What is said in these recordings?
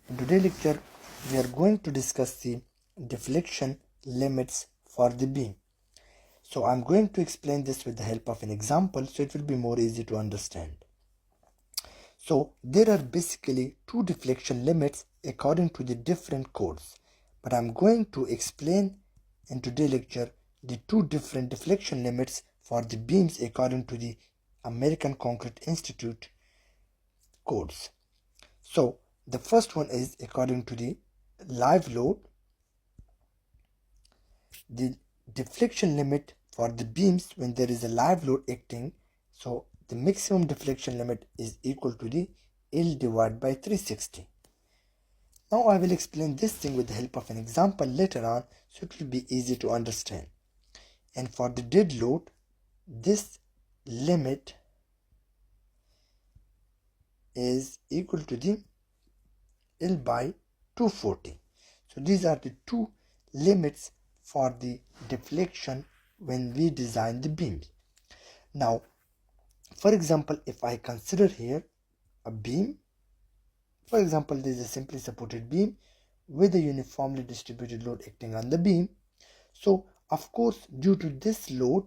In today's lecture, we are going to discuss the deflection limits for the beam. So I'm going to explain this with the help of an example so it will be more easy to understand. So there are basically two deflection limits according to the different codes, but I'm going to explain in today's lecture the two different deflection limits for the beams according to the American Concrete Institute codes. So the first one is according to the live load. The deflection limit for the beams when there is a live load acting, so the maximum deflection limit is equal to the L divided by 360. Now I will explain this thing with the help of an example later on so it will be easy to understand. And for the dead load, this limit is equal to the L by 240. So these are the two limits for the deflection when we design the beams. Now, for example, if I consider here a beam, for example, this is a simply supported beam with a uniformly distributed load acting on the beam. So, of course, due to this load,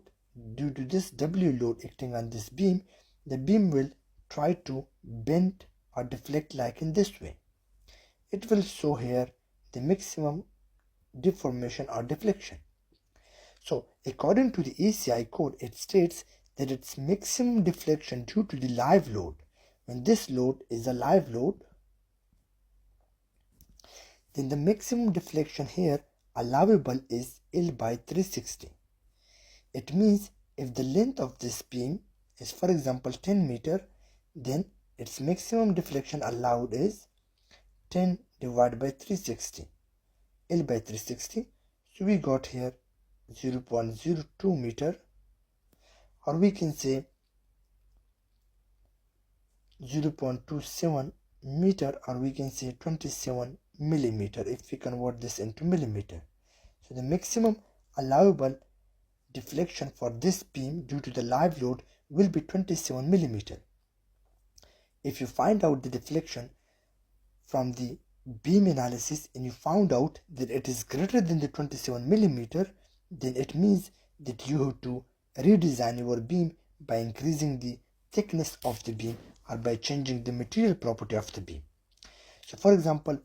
due to this W load acting on this beam, the beam will try to bend or deflect like in this way. It will show here the maximum deformation or deflection. So according to the ACI code, it states that its maximum deflection due to the live load, when this load is a live load, then the maximum deflection here allowable is L by 360. It means if the length of this beam is, for example, 10 meter, then its maximum deflection allowed is 10 divided by 360, L by 360. So we got here 0.02 meter, or we can say 0.27 meter, or we can say 27 millimeter if we convert this into millimeter. So the maximum allowable deflection for this beam due to the live load will be 27 millimeter. If you find out the deflection from the beam analysis and you found out that it is greater than the 27 millimeter, then it means that you have to redesign your beam by increasing the thickness of the beam or by changing the material property of the beam. So for example,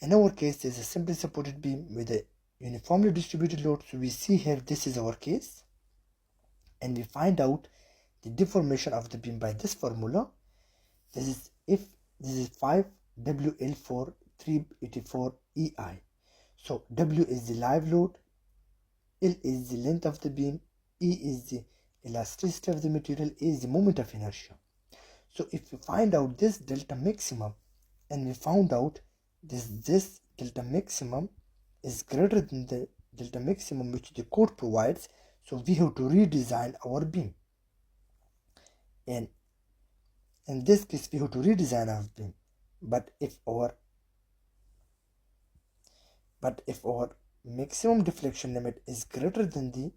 in our case, there is a simply supported beam with a uniformly distributed load. So we see here this is our case, and we find out the deformation of the beam by this formula. This is if this is 5 WL4 384 EI. So W is the live load, L is the length of the beam, E is the elasticity of the material, A is the moment of inertia. So if we find out this delta maximum and we found out this delta maximum is greater than the delta maximum which the code provides, so we have to redesign our beam. And in this case, we have to redesign our beam. But if our maximum deflection limit is greater than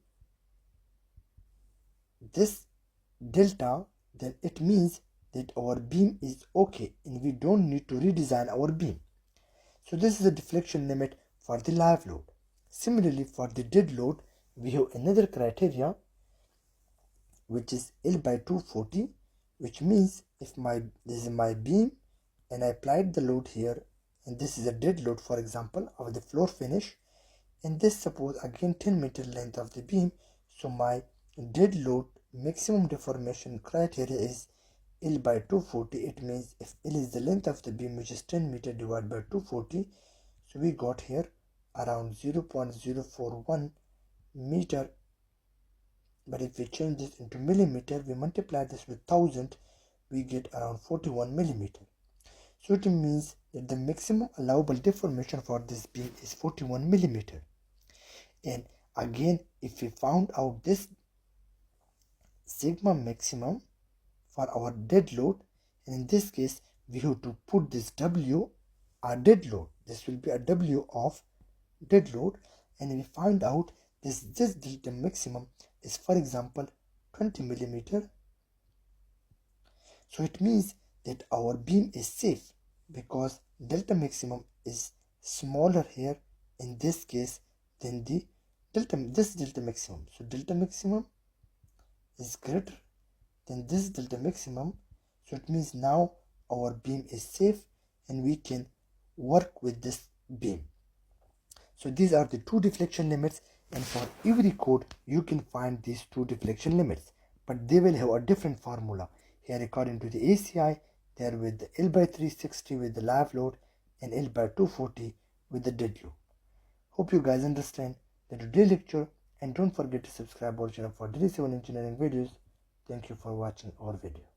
this delta, then it means that our beam is okay and we don't need to redesign our beam. So this is the deflection limit for the live load. Similarly, for the dead load, we have another criteria which is L by 240, which means if this is my beam and I applied the load here, and this is a dead load, for example, of the floor finish, and this suppose again 10 meter length of the beam, so my dead load maximum deformation criteria is L by 240. It means if L is the length of the beam, which is 10 meter divided by 240, so we got here around 0.041 meter. But if we change this into millimeter, we multiply this with 1000, we get around 41 millimeter. So it means that the maximum allowable deformation for this beam is 41 millimeter. And again, if we found out this sigma maximum for our dead load, and in this case we have to put this W, our dead load, this will be a W of dead load, and we find out this delta maximum is, for example, 20 millimeter. So it means that our beam is safe because delta maximum is smaller here in this case than the delta maximum. So delta maximum is greater than this delta maximum. So it means now our beam is safe and we can work with this beam. So these are the two deflection limits, and for every code you can find these two deflection limits, but they will have a different formula. Here according to the ACI, they are with the L by 360 with the live load and L by 240 with the dead load. Hope you guys understand the today lecture, and don't forget to subscribe our channel for daily civil engineering videos. Thank you for watching our video.